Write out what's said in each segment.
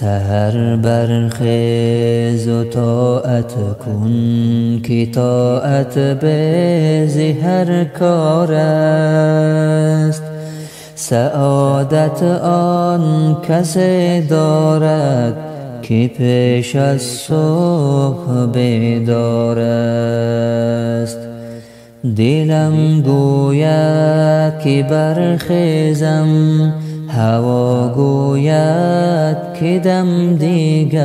سحر برخیز و طاعت کن که طاعت به هر کار است. سعادت آن کسی دارد که پیش از صبح بیدار است. دلم گوید که برخیزم، هوا گوید که دم دیگر.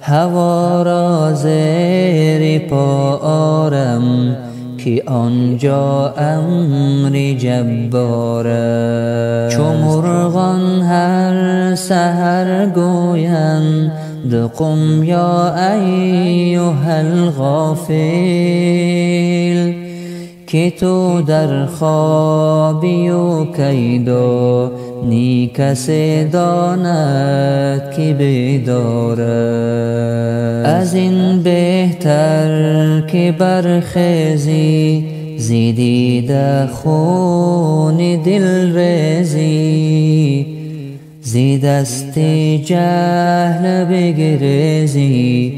هوا را زیر پا آرم که آنجا امر جبار است. چو مرغان هر سحر گویند قم یا ایها الغافل، که تو در خوابی و کیدا نی کسی داند که بیدار است. از این بهتر که برخیزی زیدیده خون دل ریزی، زی دست جهل بگریزی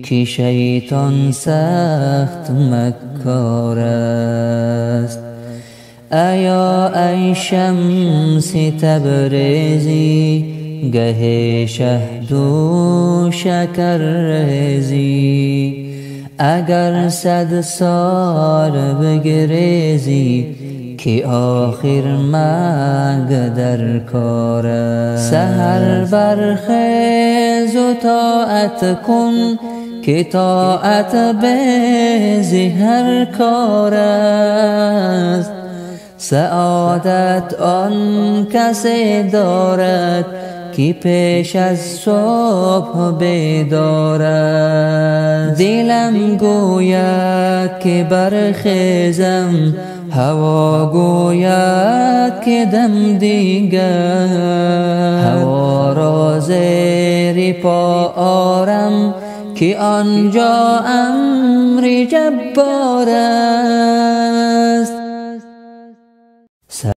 که شیطان سخت مکار است. ایا ای شمس تبریزی گه شهد و شکر ریزی، اگر 100 سال بگریزی که آخر مرگ در کار است. سحر برخیز و طاعت کن که طاعت به هر کار است. سعادت آن کسی دارد که پیش از صبح بیدار است. دلم گوید که برخیزم، هوا گوید که دم دیگر. هوا را زیر پا آرم که آنجا امر جبار است.